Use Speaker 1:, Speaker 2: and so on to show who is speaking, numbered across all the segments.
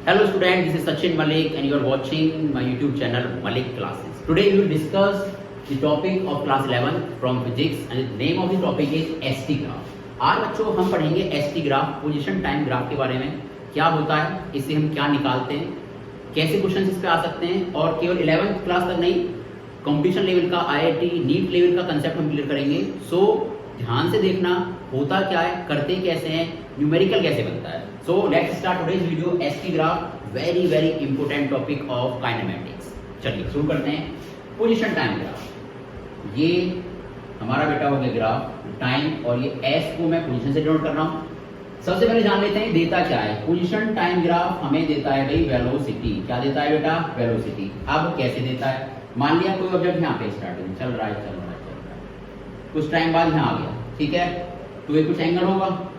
Speaker 1: Hello student, this is Sachin Malik and you are watching my YouTube channel Malik Classes. Today we will discuss the topic of class 11 from physics and the name of the topic is ST graph. आज बच्चों हम पढ़ेंगे ST graph, position time graph के बारे में। क्या होता है, इससे हम क्या निकालते हैं, कैसे क्वेश्चन इस पे आ सकते हैं और केवल 11th क्लास तक नहीं, कंपटीशन लेवल का, IIT, नीट लेवल का कंसेप्ट हम क्लियर करेंगे। सो ध्यान से देखना होता क्या है, करते कैसे हैं, न्यूमेरिकल कैसे बनता है। So let's start today's video ST graph, very very important topic of kinematics. चलिए शुरू करते हैं। पोजीशन टाइम ग्राफ, ये हमारा बेटा हो गया ग्राफ टाइम और ये S को मैं पोजीशन से डिनोट कर रहा हूँ। सबसे पहले जान लेते हैं देता क्या है। पोजीशन टाइम ग्राफ हमें देता है भाई वेलोसिटी। क्या देता है बेटा? वेलोसिटी। अब कैसे देता है, मान लिया कोई ऑब्जेक्ट यहाँ पे स्टार्टिंग चल रहा है, कुछ टाइम बाद यहाँ आ गया, ठीक है, तो ये कुछ एंगल होगा,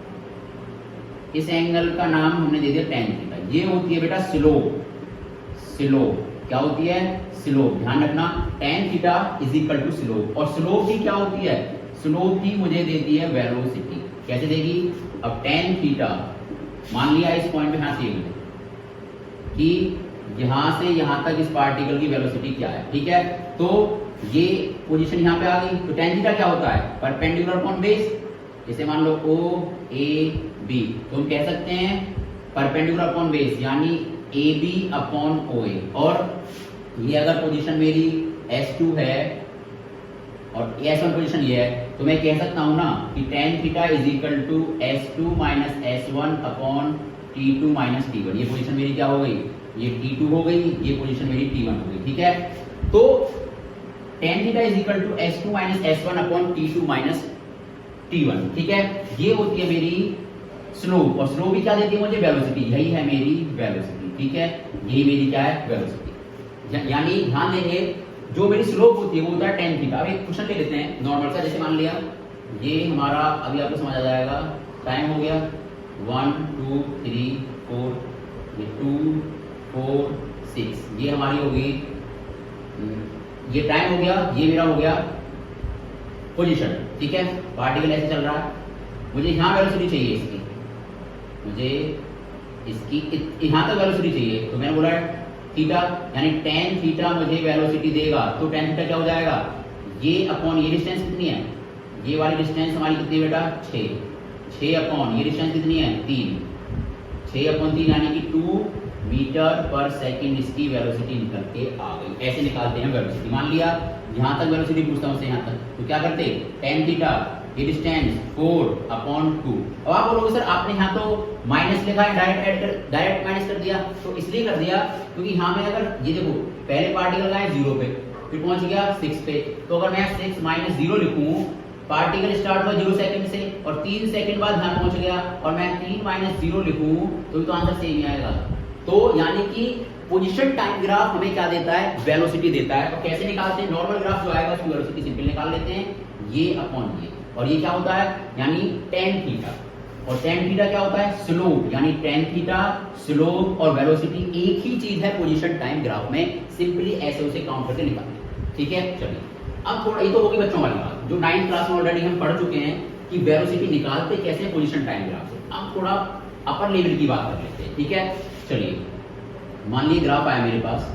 Speaker 1: इस एंगल का नाम हमने दे दिया tan थीटा। ये होती है बेटा स्लोप। स्लोप क्या होती है? स्लोप। ध्यान रखना tan theta is equal to slope. और स्लोप की क्या होती है? स्लोप की मुझे देती है वेलोसिटी। कैसे देगी? अब tan थीटा मान लिया इस पॉइंट पे यहाँ से कि यहां से यहां तक इस पार्टिकल की वेलोसिटी क्या है, ठीक है। तो ये पोजीशन यहाँ पे आ गई, तो tan थीटा क्या होता है? Perpendicular upon base. जैसे मान लो O A B, तो हम कह सकते हैं परपेंडिकुलर अपॉन बेस यानी AB अपॉन OA। और ये अगर पोजीशन मेरी S2 है और S1 पोजीशन ये है, तो मैं कह सकता हूं ना कि tan theta is equal to S2 minus S1 upon T2 minus T1। ये पोजीशन मेरी क्या हो गई? ये T2 हो गई, ये पोजीशन मेरी T1 हो गई, ठीक है। तो tan theta is equal to S2 minus S1 upon T2 minus T1, ठीक है। ये होती है मेरी स्लोप, और स्लोप भी क्या देती है मुझे? वेलोसिटी। यही है मेरी वेलोसिटी, ठीक है। यही मेरी क्या है? वेलोसिटी। यानी ध्यान देंगे जो मेरी स्लोप होती है वो होता है tan थीटा। अब एक क्वेश्चन ले लेते हैं नॉर्मल सा। जैसे मान लिया ये हमारा, अभी आपको समझ आ जाएगा, टाइम हो गया 1 2 3 4, ये 2 4 6, ये हमारी होगी, ये टाइम हो गया, ये मेरा हो गया पोजीशन, ठीक है। पार्टिकल ऐसे चल रहा है, मुझे यहाँ वेलोसिटी चाहिए इसकी, मुझे इसकी यहाँ तक वेलोसिटी चाहिए, तो मैंने बोला थीटा यानी tan थीटा मुझे वेलोसिटी देगा। तो tan थीटा क्या हो जाएगा? ये अपॉन ये डिस्टेंस कितनी है? ये वाली डिस्टेंस हमारी कितनी है बेटा? 6 अपॉन ये डिस्टेंस कितनी है? 3, 6 अपॉन 3 यानी कि 2 मीटर पर सेकंड इसकी वेलोसिटी निकल के आ गई। ऐसे निकालते हैं वेलोसिटी। मान लिया यहाँ तक वेलोसिटी पूछता हूँ, यहाँ तक, तो क्या करते? tan थीटा ये डिस्टेंस 4 अपॉन 2। अब आप बोलोगे सर आपने यहाँ तो माइनस लिखा है, डायरेक्ट माइनस कर दिया। तो इसलिए कर दिया क्योंकि यहाँ में अगर ये देखो पहले पार्टिकल का है 0 पे, फिर पहुंच गया 6 पे, तो अगर मैं 6 माइनस 0 लिखूं, पार्टिकल स्टार्ट हुआ 0 सेकंड से और 3 सेकंड बाद यहाँ पहुंच गया, और मैं 3 माइनस 0 लिखूं तो आंसर सेम ही आएगा। तो यानी कि पोजीशन टाइम ग्राफ हमें क्या देता है? वेलोसिटी देता है। तो कैसे निकालते हैं? नॉर्मल ग्राफ जो आएगा उसकी वेलोसिटी सिंपल निकाल लेते हैं, ये अपॉन ये, और ये क्या होता है? यानी tan थीटा। और tan थीटा क्या होता है? स्लोप। यानी tan थीटा, स्लोप और वेलोसिटी एक ही चीज है पोजीशन टाइम ग्राफ में। सिंपली ऐसे उसे काउंट करके निकालते, ठीक है। चलिए अब थोड़ा, ये तो होगी बच्चों वाली बात जो 9th क्लास में ऑलरेडी हम पढ़ चुके हैं कि वेलोसिटी निकालते कैसे पोजीशन टाइम ग्राफ से। अब थोड़ा अपर लेवल की बात कर लेते हैं, ठीक है। चलिए मान लीजिए ग्राफ आया मेरे पास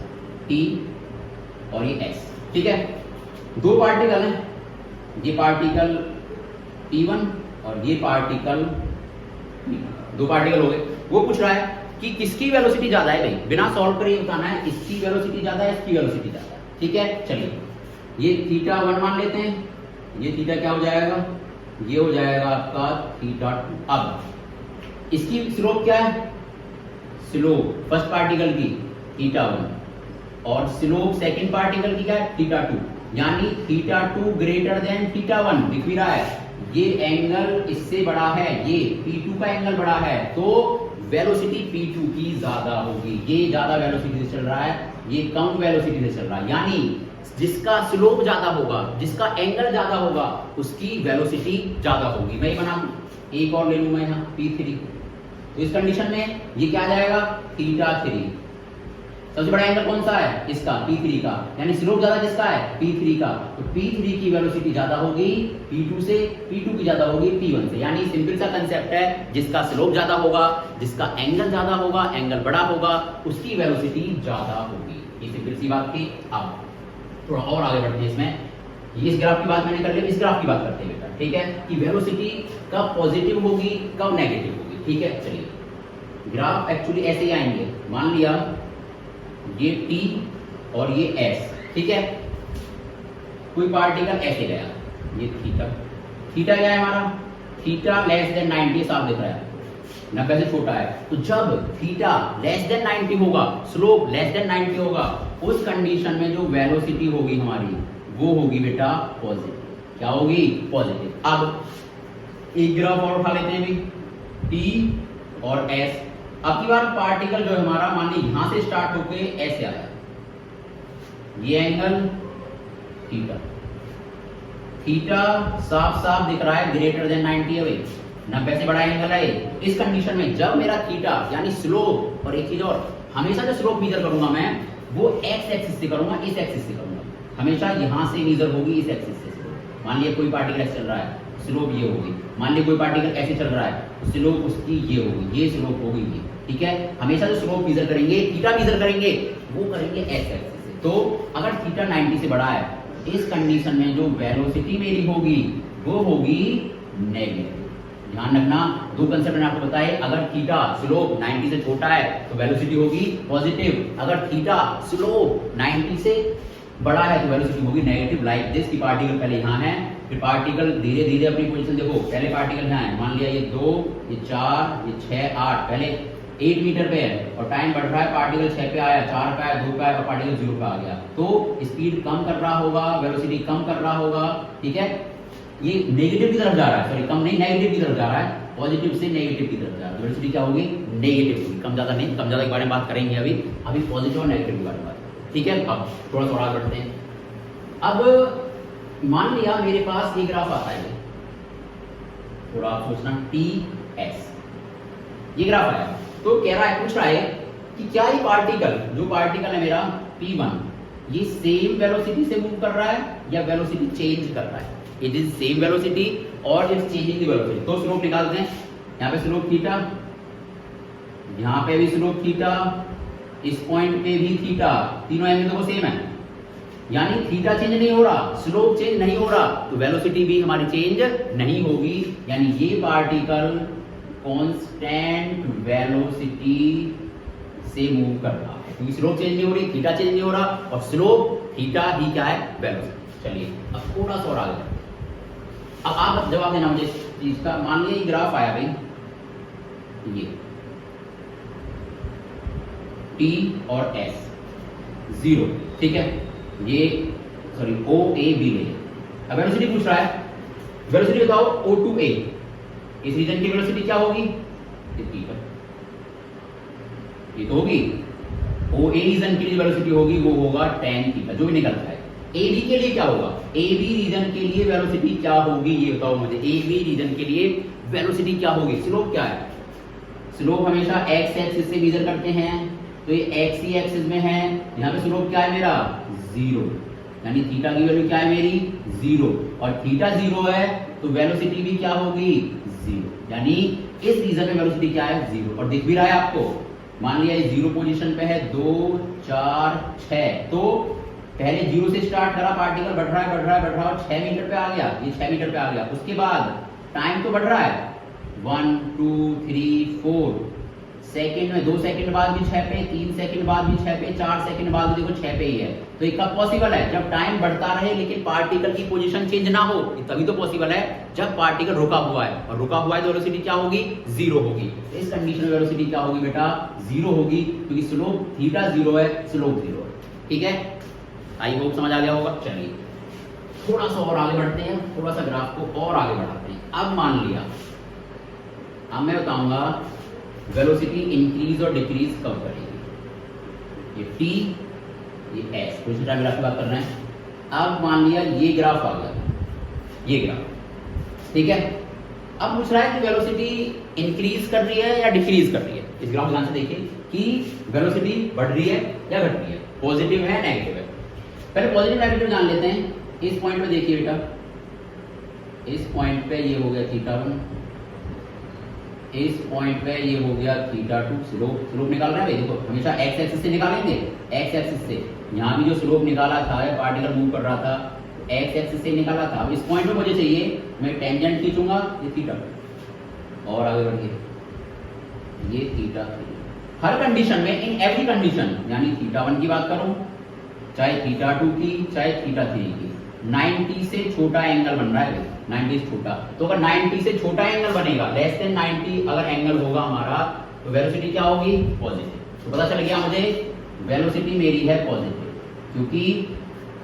Speaker 1: T और ये S, ठीक है। दो पार्टिकल हैं, ये पार्टिकल P1 और ये पार्टिकल P2, दो पार्टिकल हो गए। वो पूछ रहा है कि किसकी वेलोसिटी ज्यादा है भाई, बिना सॉल्व करे बताना है इसकी वेलोसिटी ज्यादा है, इसकी वेलोसिटी ज्यादा है, ठीक है। चलिए ये थीटा 1 मान लेते हैं, ये थीटा क्या हो जाएगा? ये हो जाएगा आपका थीटा 2। अब इसकी स्लोप क्या है? स्लोप फर्स्ट पार्टिकल की थीटा 1 और स्लोप सेकंड पार्टिकल की क्या है? थीटा 2। यानी थीटा 2 ग्रेटर देन थीटा 1 दिख भी रहा है। ये एंगल इससे बड़ा है, ये P2 का एंगल बड़ा है, तो वेलोसिटी P2 की ज्यादा होगी। ये ज्यादा वेलोसिटी से चल रहा है, ये कम वेलोसिटी से चल रहा है। यानी जिसका स्लोप ज्यादा होगा, जिसका एंगल ज्यादा होगा, उसकी वेलोसिटी ज्यादा होगी। मैं बना एक और ले लूं मैं यहाँ P3, तो इस कंडीशन में ये क्या आ जाएगा? थीटा 3। सबसे बड़ा एंगल कौन सा है? इसका P3 का, यानी स्लोप ज्यादा किसका है? P3 का। तो P3 की वेलोसिटी ज्यादा होगी P2 से, P2 की ज्यादा होगी P1 से। यानी सिंपल सा कंसेप्ट है, जिसका स्लोप ज्यादा होगा, जिसका एंगल ज्यादा होगा, एंगल बड़ा होगा, उसकी वेलोसिटी ज्यादा होगी। ये सिंपल सी बात थी। अब थोड़ा और आगे बढ़ते हैं इसमें। इस ग्राफ की बात मैंने कर ली, इस ग्राफ की बात करते हैं बेटा, ठीक है, कि वेलोसिटी कब पॉजिटिव होगी, कब नेगेटिव होगी। ठीक है, चलिए ग्राफ एक्चुअली ऐसे ही आएंगे। मान लिया ये T और ये S, ठीक है, कोई पार्टिकल ऐसे गया, ये थीटा, थीटा क्या है हमारा? थीटा लेस देन 90 साफ दिख रहा है, 90 से छोटा है। तो जब थीटा लेस देन 90 होगा, स्लोप लेस देन 90 होगा, उस कंडीशन में जो वेलोसिटी होगी हमारी वो होगी बेटा पॉजिटिव। क्या होगी? पॉजिटिव। अब एक ग्राफ और उठा लेते हैं भी, T और S। अब की बार पार्टिकल जो है हमारा, मान लीजिए यहां से स्टार्ट होके ऐसे आया, ये एंगल थीटा, थीटा साफ साफ दिख रहा है ग्रेटर देन 90 है भाई, 90 से बड़ा एंगल है। इस कंडीशन में जब मेरा थीटा यानी स्लोप, और एक चीज और, हमेशा जो स्लोप मेजर करूंगा मैं वो एक्स एक्सिस से करूंगा, इस एक्सिस से करूंगा, हमेशा यहां से मेजर होगी इस एक्सिस से। मान लिया कोई पार्टिकल ऐसे चल रहा है, स्लोप ये होगी। मान लिया कोई पार्टिकल ऐसे चल रहा है, स्लोप उसकी ये होगी, ये स्लोप होगी ये। ठीक है, हमेशा जो स्लोप मेजर करेंगे, थीटा मेजर करेंगे, वो करेंगे एक्स एक्सिस से। तो अगर थीटा 90 से बड़ा है, इस कंडीशन में जो वेलोसिटी मेरी होगी वो होगी नेगेटिव। ध्यान रखना, दो कंसेप्ट मैंने आपको बताए। अगर थीटा स्लोप 90 से छोटा है तो वेलोसिटी होगी पॉजिटिव, अगर थीटा स्लोप 90 से बड़ा है तो वेलोसिटी होगी नेगेटिव। लाइक दिस, की पार्टिकल पहले यहाँ है, फिर पार्टिकल धीरे धीरे अपनी पोजीशन देखो, पहले पार्टिकल यहाँ है, मान लिया ये 2, ये 4, ये 6, 8, पहले 8 मीटर पे है और टाइम बढ़ रहा है, पार्टिकल 6 पे आया, 4 पे आया, 2 पे आया और पार्टिकल 0 पे आ गया। तो स्पीड कम कर रहा होगा, वेलोसिटी कम कर रहा होगा। ठीक है, ये नेगेटिव की तरफ जा रहा है, सॉरी कम नहीं, नेगेटिव की तरफ जा रहा है, पॉजिटिव से नेगेटिव की तरफ जा रहा है। वेलोसिटी क्या होगी? नेगेटिव होगी। कम ज्यादा नहीं, कम ज्यादा के बारे में बात करेंगे अभी पॉजिटिव और नेगेटिव के बारे में बात। ठीक है, अब थोड़ा सा आगे बढ़ते हैं। अब मान लिया मेरे पास ये ग्राफ आता है, थोड़ा आप सोचना, TS, ये ग्राफ आया, तो कह रहा है, पूछ रहा है कि क्या ये पार्टिकल, जो पार्टिकल है मेरा P1, ये सेम वेलोसिटी से मूव कर रहा है या वेलोसिटी चेंज कर रहा है? इट इज सेम वेलोसिटी और इट्स चेंजिंग द वेलोसिटी। तो स्लोप निकालते हैं, यहाँ पे स्लोप थीटा, यहाँ पे भी स्लोप थीटा, इस पॉइंट पे भी थीटा, तीनों एंगल तो सेम है, यानी थीटा चेंज नहीं हो रहा, स्लोप चेंज नहीं हो रहा, तो वेलोसिटी भी हमारी चेंज नहीं होगी। यानी ये पार्टिकल कांस्टेंट वेलोसिटी से मूव कर रहा है, क्योंकि स्लोप चेंज नहीं हो रही, थीटा चेंज नहीं हो रहा, और स्लोप थीटा ही क्या है? वेलोसिटी। चलिए अब थोड़ा सा और आगे, अब आप जवाब देना मुझे इस चीज का। मान लीजिए ग्राफ आया भाई, ये T और S 0, ठीक है, ये सॉरी OAB ले। अब वेलोसिटी पूछ रहा है, वेलोसिटी बताओ O to A, इस रीजन की वेलोसिटी क्या होगी? इतनी पर ये तो होगी। OA रीजन की वेलोसिटी होगी वो होगा tan थीटा, जो भी निकलता है। AB के लिए क्या होगा? AB रीजन के लिए वेलोसिटी क्या होगी ये बताओ मुझे। AB रीजन के लिए वेलोसिटी क्या होगी? स्लोप क्या है? स्लोप हमेशा x एक्सिस से मेजर करते हैं, तो ये x ही एक्सिस में है, यहाँ पे स्लोप क्या है मेरा? 0, यानी थीटा की वैल्यू क्या है मेरी? 0, और थीटा 0 है तो वेलोसिटी भी क्या होगी? 0, यानी इस रीजन में वेलोसिटी क्या है? 0, और दिख भी रहा है आपको। मान लिया ये 0 पोजीशन पे है, 2, 4, 6, तो पहले 0 से स्टार्ट करा, पार्टिकल बढ़ रहा है और 6 मीटर पे आ गया, ये 6 मीटर पे आ गया। उसके बाद टाइम तो बढ़ रहा है, 1, 2, 3, 4 सेकंड में, 2 सेकंड बाद भी 6 पे, 3 सेकंड बाद भी 6 पे, 4 सेकंड बाद भी देखो 6 पे ही है। तो ये कब पॉसिबल है? जब टाइम बढ़ता रहे लेकिन पार्टिकल की पोजीशन चेंज ना हो, तभी तो पॉसिबल है। जब पार्टिकल रुका हुआ है, और रुका हुआ है तो वेलोसिटी क्या होगी? 0 होगी। इस कंडीशन में वेलोसिटी क्या होगी बेटा? 0 होगी, क्योंकि स्लोप थीटा 0 है, स्लोप 0 है। ठीक है, आई होप समझ आ गया होगा। चलिए थोड़ा सा और आगे बढ़ते हैं, थोड़ा सा ग्राफ को और आगे बढ़ाते हैं। अब मान लिया, अब मैं बताऊंगा वेलोसिटी इंक्रीज और डिक्रीज कब करेगी। ये T, ये S, कुछ टाइम ग्राफ की बात कर रहे हैं। अब मान लिया ये ग्राफ आ गया, ये ग्राफ, ठीक है, अब पूछ रहा है कि वेलोसिटी इंक्रीज कर रही है या डिक्रीज कर रही है। इस ग्राफ ध्यान से देखिए कि वेलोसिटी बढ़ रही है या घट रही है, पॉजिटिव है नेगेटिव है। पहले पॉजिटिव नेगेटिव जान लेते हैं। इस पॉइंट पे देखिए बेटा, इस पॉइंट पे ये हो गया θ1, इस पॉइंट पे ये हो गया θ2। स्लोप निकाल रहे हैं भाई, देखो हमेशा एक्स एक्सिस से निकालेंगे, एक्स एक्सिस से। यहाँ भी जो स्लोप निकाला था, पार्टिकल मूव कर रहा था, एक्स एक्सिस से निकाला था। अब इस पॉइंट पे मुझे चाहिए, मैं टेंजेंट खींचूंगा, ये θ2 और आगे बढ़िए, ये θ3। हर कंडीशन में, इन एवरी कंडीशन, यानी θ1 की बात करूं, चाहे θ2 की, चाहे θ3 की, 90 से छोटा एंगल बन रहा है। 90 से छोटा, तो अगर 90 से छोटा एंगल बनेगा, लेस देन 90 अगर एंगल होगा हमारा, तो वेलोसिटी क्या होगी? पॉजिटिव। तो पता चल गया मुझे वेलोसिटी मेरी है पॉजिटिव, क्योंकि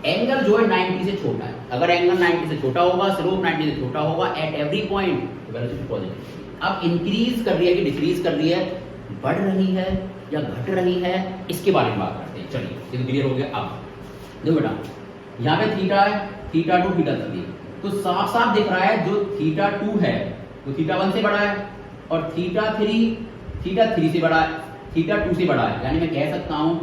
Speaker 1: एंगल जो है 90 से छोटा है। अगर एंगल 90 से छोटा होगा, स्लोप 90 से छोटा होगा एट एवरी पॉइंट, तो वेलोसिटी पॉजिटिव। अब इंक्रीज कर रही है कि डिक्रीज कर रही है, बढ़ रही है या घट रही है, इसके बारे में बात करते हैं। चलिए ये क्लियर हो गया। अब देखो बेटा, यहाँ पे थीटा है, θ2 θ3, तो साफ साफ दिख रहा है जो θ2 है वो θ1 से बड़ा है, और θ3 से बड़ा है, θ2 से बड़ा है। यानी मैं कह सकता हूं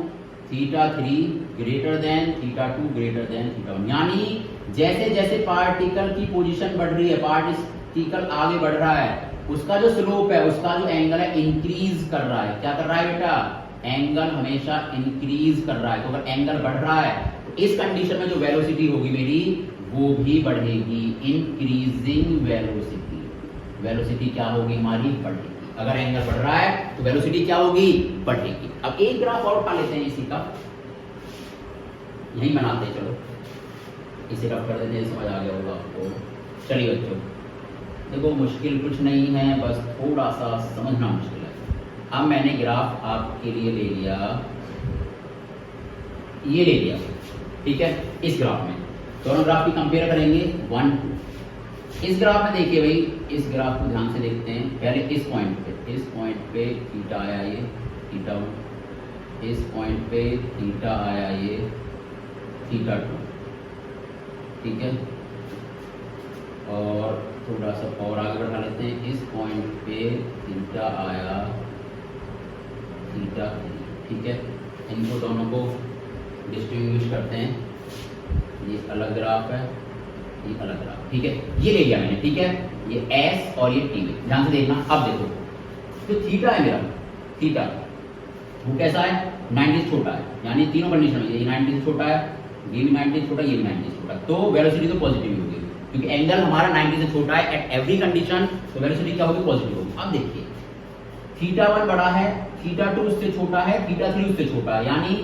Speaker 1: θ3 ग्रेटर देन θ2 ग्रेटर देन θ1। यानी जैसे जैसे पार्टिकल की पोजीशन बढ़ रही है, पार्टिकल आगे बढ़ रहा है, उसका जो स्लोप है, उसका जो एंगल है, इंक्रीज कर रहा है। क्या कर रहा है बेटा? एंगल हमेशा इंक्रीज कर रहा है। तो अगर एंगल बढ़ रहा है, तो इस कंडीशन में जो वेलोसिटी होगी मेरी, वो भी बढ़ेगी, इंक्रीजिंग वेलोसिटी। वेलोसिटी क्या होगी हमारी? बढ़ेगी। अगर एंगल बढ़ रहा है तो वेलोसिटी क्या होगी? बढ़ेगी। अब एक ग्राफ और उठा लेते हैं इसी का, यही बनाते हैं। चलो इसे रफ कर देते हैं, समझ आ गया होगा आपको। चलिए बच्चों, देखो मुश्किल कुछ नहीं है, बस थोड़ा सा समझना मुश्किल है। अब मैंने ग्राफ आपके लिए ले लिया, ये ले लिया, ठीक है। इस ग्राफ में दोनों ग्राफ की कंपेयर करेंगे, 1 2। इस ग्राफ में देखिए भाई, इस ग्राफ को ध्यान से देखते हैं। पहले इस पॉइंट पे थीटा आया, ये θ1। इस पॉइंट पे थीटा आया, ये θ2, ठीक है। और थोड़ा सा और आगे बढ़ा लेते हैं। इस पॉइंट पे थीटा आया, θ3, ठीक है। इनको दोनों को डिस्टिंग्विश करते हैं। ये अलग ग्राफ है, ये अलग ग्राफ, ठीक है। ये ले लिया मैंने, ठीक है। ये S और ये T में, ध्यान से देखना। अब देखो, जो थीटा है मेरा, थीटा वो कैसा है? 90 से छोटा है। यानी तीनों कंडीशन में, ये 90 से छोटा है, ये भी 90 से छोटा, ये भी 90 से छोटा, तो वेलोसिटी तो पॉजिटिव होगी, क्योंकि एंगल हमारा 90 से छोटा है एट एवरी कंडीशन, तो वेलोसिटी क्या होगी? पॉजिटिव होगी। अब देखिए, θ1 बड़ा है, θ2 उससे छोटा है, θ3 उससे छोटा है। यानी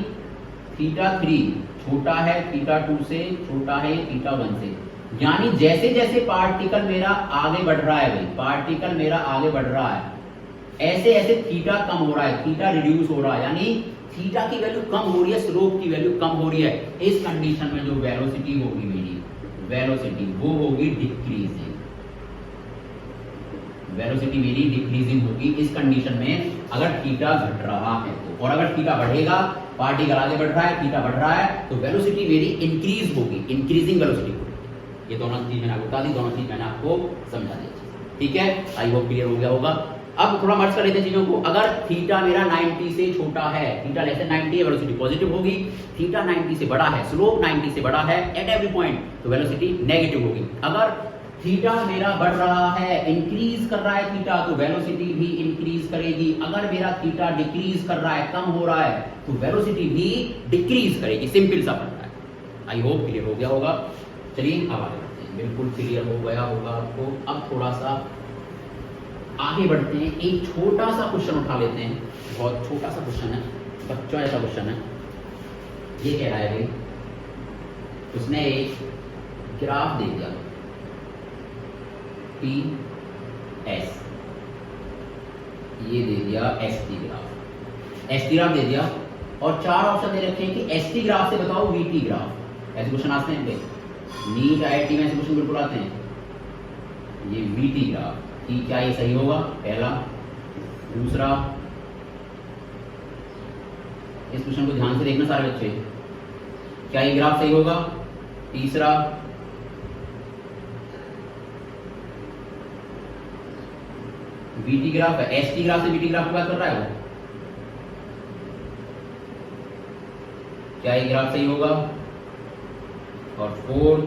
Speaker 1: θ3 छोटा है, θ2 से छोटा है, θ1 से। यानी जैसे जैसे पार्टिकल मेरा आगे बढ़ रहा है भाई, पार्टिकल मेरा आगे बढ़ रहा है, ऐसे ऐसे थीटा कम हो रहा है, थीटा रिड्यूस हो रहा है। यानी थीटा की वैल्यू कम हो रही है, स्लोप की वैल्यू कम हो रही है। इस कंडीशन में जो वेलोसिटी होगी मेरी, वेलोसिटी वो होगी डिक्रीजिंग। वेलोसिटी मेरी डिक्रीजिंग होगी इस कंडीशन में, अगर थीटा घट रहा है तो। और अगर थीटा बढ़ेगा, पार्टिकल आगे बढ़ रहा है, थीटा बढ़ रहा है, तो वेलोसिटी मेरी इंक्रीज होगी, इंक्रीजिंग वेलोसिटी होगी। ये दोनों चीज मैंने आपको बता दी, दोनों चीज मैंने आपको समझा दी, ठीक है। आई होप क्लियर हो गया होगा। अब थोड़ा मर्ज कर लेते हैं चीजों को। अगर थीटा मेरा 90 से छोटा है, थीटा लेस देन 90 है, वेलोसिटी पॉजिटिव होगी। थीटा 90 से बड़ा है, स्लोप 90 से बड़ा है एट एवरी पॉइंट, तो वेलोसिटी नेगेटिव होगी। अगर थीटा मेरा बढ़ रहा है, इंक्रीज कर रहा है थीटा, तो वेलोसिटी भी इंक्रीज करेगी। अगर मेरा थीटा डिक्रीज कर रहा है, कम हो रहा है, तो वेलोसिटी भी डिक्रीज करेगी। सिंपल सा बनता है। आई होप क्लियर हो गया होगा। चलिए अब आगे बढ़ते हैं। बिल्कुल क्लियर हो गया होगा आपको। अब थोड़ा सा आगे बढ़ते हैं, एक छोटा सा क्वेश्चन उठा लेते हैं। बहुत छोटा सा क्वेश्चन है, बच्चों ऐसा क्वेश्चन है। ये कह रहा है भाई, उसने एक ग्राफ दे दिया, PS, ये दे दिया ST ग्राफ, ST ग्राफ दे दिया, और 4 ऑप्शन दे रखे हैं कि ST ग्राफ से बताओ VT ग्राफ। ऐसे क्वेश्चन आते हैं भाई, नीट IIT में ऐसे क्वेश्चन बिल्कुल आते हैं। ये VT ग्राफ कि क्या ये सही होगा? पहला। दूसरा, इस क्वेश्चन को ध्यान से देखना सारे बच्चे, क्या ये ग्राफ सही होगा? तीसरा, वीटी ग्राफ है, एसटी ग्राफ से वीटी ग्राफ की बात कर रहा है वो, क्या ये ग्राफ सही होगा? और फोर्थ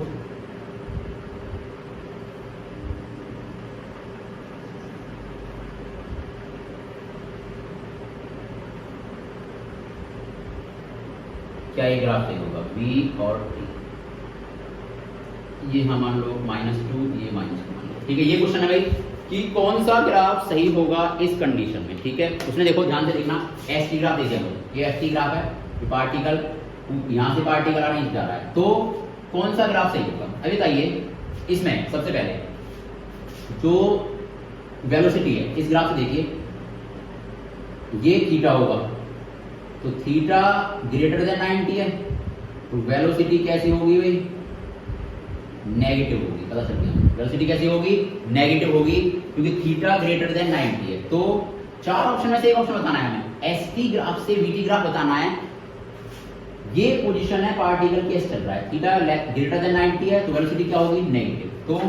Speaker 1: क्या ये ग्राफ सही होगा? बी और टी, ये हम मान लो -2, ये -2 मान लो, ठीक है। ये क्वेश्चन है भाई कि कौन सा ग्राफ सही होगा इस कंडीशन में, ठीक है। उसने देखो ध्यान से देखना, एस टी ग्राफ देखिए हम लोग, ये एस टी ग्राफ है, पार्टिकल यहाँ से पार्टिकल आने जा रहा है, तो कौन सा ग्राफ सही होगा? अभी बताइए, इसमें सबसे पहले जो वेलोसिटी है इस ग्राफ से देखिए, ये थीटा होगा, तो थीटा ग्रेटर देन 90 है, तो वेलोसिटी कैसी होगी भाई? नेगेटिव होगी, पता चल गया। वेलोसिटी कैसी होगी? नेगेटिव होगी, क्योंकि थीटा ग्रेटर देन 90 है। तो चार ऑप्शन में से एक ऑप्शन बताना है हमें, एसटी ग्राफ से वीटी ग्राफ बताना है। ये पोजीशन है पार्टिकल केस चल रहा है, थीटा ग्रेटर देन 90 है, तो वेलोसिटी क्या होगी? नेगेटिव। तो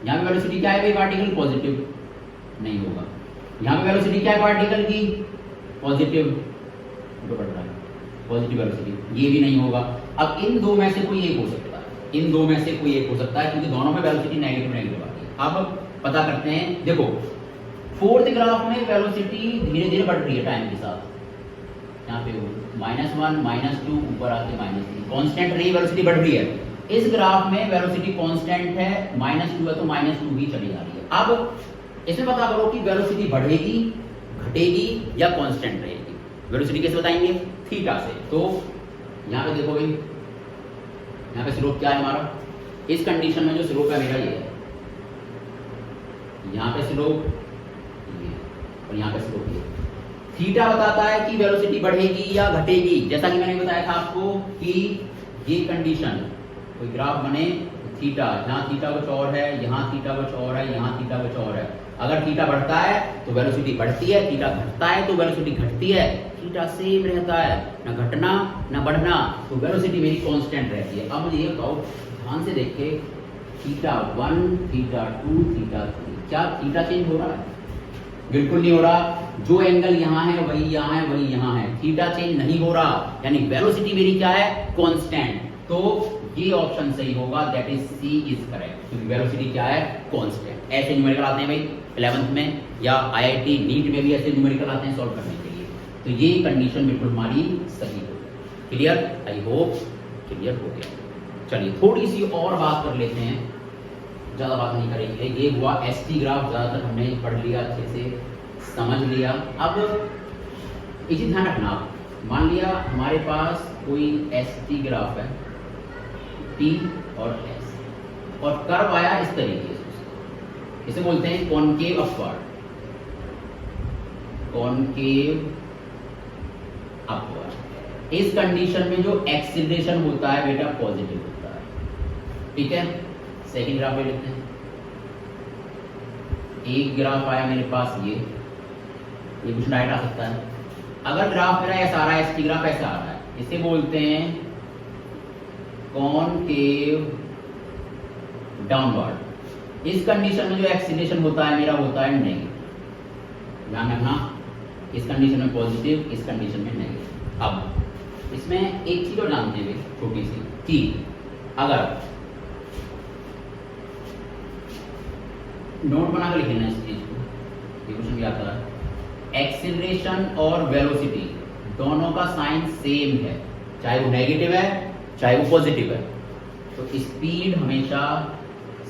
Speaker 1: यहाँ पे वेलोसिटी क्या है भाई पार्टिकल? पॉजिटिव नहीं होगा। यहाँ पे वेलोसिटी क्या है पार्टिकल की? पॉजिटिव, बढ़ रहा है, पॉजिटिव वेलोसिटी, ये भी नहीं होगा। अब इन दो में से कोई एक हो सकता है, इन दो में से कोई एक हो सकता है, क्योंकि दोनों में वेलोसिटी नेगेटिव नेगेटिव आती है। अब पता करते हैं, देखो फोर्थ ग्राफ में वेलोसिटी धीरे धीरे बढ़ रही है टाइम के साथ, यहाँ पे -1 -2 ऊपर आके -3, कांस्टेंट रही, वेलोसिटी बढ़ रही है। इस ग्राफ में वेलोसिटी कांस्टेंट है, -2 है, तो -2 भी चली जा रही है। अब इसमें पता करो कि वेलोसिटी बढ़ेगी, घटेगी या कांस्टेंट रहेगी। वेलोसिटी कैसे बताएंगे? थीटा से। तो यहाँ पे देखो भाई, यहाँ पे स्लोप क्या है हमारा? इस कंडीशन में जो स्लोप है मेरा ये है, यहाँ पे स्लोप ये और यहाँ पे स्लोप ये। थीटा बताता है कि वेलोसिटी बढ़ेगी या घटेगी। जैसा कि मैंने बताया था आपको कि ये कंडीशन, कोई ग्राफ बने, थीटा, यहाँ थीटा कुछ और है, यहाँ थीटा कुछ और है, यहाँ थीटा कुछ और है। अगर थीटा बढ़ता है तो वेलोसिटी बढ़ती है, थीटा घटता है तो वेलोसिटी घटती है। थीटा सेम रहता है, ना घटना ना बढ़ना, तो वेलोसिटी मेरी कांस्टेंट रहती है। अब मुझे ये बताओ, ध्यान से देखिए, थीटा 1, थीटा 2, थीटा 3, क्या थीटा चेंज हो रहा है? बिल्कुल नहीं हो रहा। जो एंगल यहाँ है वही यहाँ है, वही यहाँ है, थीटा चेंज नहीं हो रहा, यानी वेलोसिटी मेरी क्या है? कांस्टेंट। तो ये ऑप्शन सही होगा, that is C is correct, क्योंकि वेलोसिटी क्या है? कांस्टेंट। ऐसे न्यूमेरिकल आते हैं भाई 11th में, या आईआईटी नीट में भी ऐसे न्यूमेरिकल आते हैं सॉल्व करने के लिए। तो ये कंडीशन बिल्कुल हमारी सही हो। क्लियर? आई होप क्लियर हो गया। चलिए थोड़ी सी और बात कर लेते हैं, ज़्यादा बात नहीं करेंगे। ये हुआ एसटी ग्राफ, ज़्यादातर हमने पढ़ लिया, अच्छे से समझ लिया। अब एक चीज़ ध्यान रखना, मान लिया हमारे पास कोई एसटी ग्राफ है, टी और एस, और कर्व आया इस तरीके से, इसे बोलते हैं कॉनकेव अपवर्ड, कॉनकेव अपवर्ड। इस कंडीशन में जो एक्सीलरेशन होता है बेटा पॉजिटिव होता है, ठीक है। सेकंड ग्राफ ले लेते हैं। एक ग्राफ आया मेरे पास, ये कुछ राइट आ सकता है। अगर ग्राफ मेरा ऐसा आ रहा है, एसटी ग्राफ ऐसा आ रहा है, इसे बोलते हैं कॉनकेव डाउनवर्ड। इस कंडीशन में जो एक्सीलरेशन होता है मेरा होता है नेगेटिव। ध्यान रखना, इस कंडीशन में पॉजिटिव, इस कंडीशन में नेगेटिव। अब इसमें एक चीज और जानते हैं छोटी सी, कि अगर नोट बनाकर लिख लेना इस चीज को, ये क्वेश्चन भी आता है, एक्सीलरेशन और वेलोसिटी दोनों का साइन सेम है, चाहे वो नेगेटिव है चाहे वो पॉजिटिव है, तो स्पीड हमेशा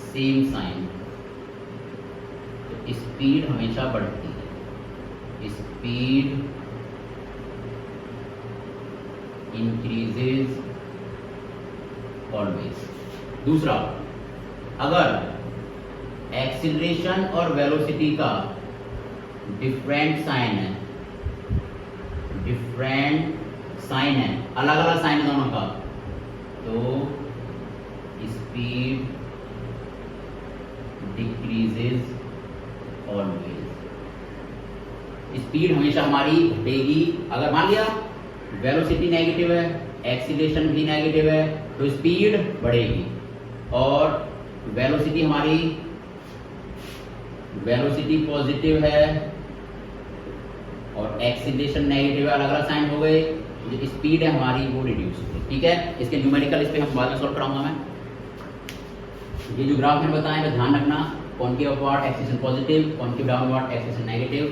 Speaker 1: सेम साइन, तो स्पीड हमेशा बढ़ती है, स्पीड इंक्रीजेज ऑलवेज। दूसरा, अगर एक्सीलरेशन और वेलोसिटी का डिफरेंट साइन है, डिफरेंट साइन है, अलग अलग साइन है दोनों का, तो स्पीड डिक्रीजेज ऑलवेज। स्पीड हमेशा हमारी घटेगी। अगर मान लिया वेलोसिटी नेगेटिव है, एक्सीलरेशन भी नेगेटिव है, तो स्पीड बढ़ेगी, और वेलोसिटी हमारी वेलोसिटी पॉजिटिव है और एक्सीलरेशन नेगेटिव है, अलग अलग साइन हो गए। जो स्पीड है हमारी वो रिड्यूस हो गई। ठीक है, इसके न्यूमेरिकल इस पे हम बाद में सॉल्व कराऊंगा मैं। ये जो ग्राफ मैंने बताया है ध्यान रखना, concave upward acceleration positive, concave downward acceleration negative,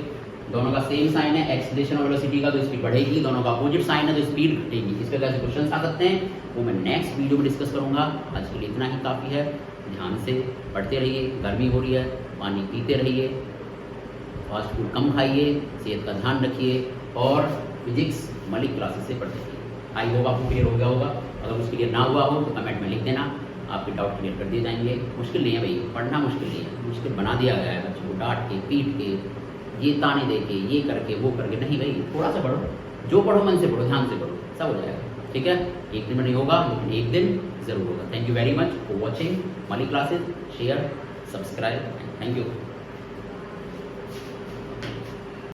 Speaker 1: दोनों का सेम साइन है। एक्सीलरेशन और वेलोसिटी का तो स्पीड बढ़ेगी, दोनों का अपोजिट साइन है तो स्पीड घटेगी। इस पे कैसे क्वेश्चन आ सकते हैं वो मैं नेक्स्ट वीडियो में डिस्कस करूंगा। आज के लिए इतना ही काफ़ी है। ध्यान से पढ़ते रहिए, गर्मी हो रही है, पानी पीते रहिए, फास्ट फूड कम खाइए, सेहत का ध्यान रखिए और फिजिक्स मलिक क्लासेस से पढ़ते रहिए। आई होप आपको क्लियर हो गया होगा। अगर कुछ क्लियर ना हुआ हो तो कमेंट में लिख देना, आपके डाउट क्लियर कर दिए जाएंगे। मुश्किल नहीं है भाई, पढ़ना मुश्किल नहीं है, मुश्किल बना दिया गया है बच्चों को डांट के पीट के, ये ताने दे के, ये करके वो करके। नहीं भाई, थोड़ा सा पढ़ो, जो पढ़ो मन से पढ़ो, ध्यान से पढ़ो, सब हो जाएगा। ठीक है, एक दिन में नहीं होगा लेकिन एक दिन जरूर होगा। Thank you very much for watching Malik classes. Share, subscribe, thank you.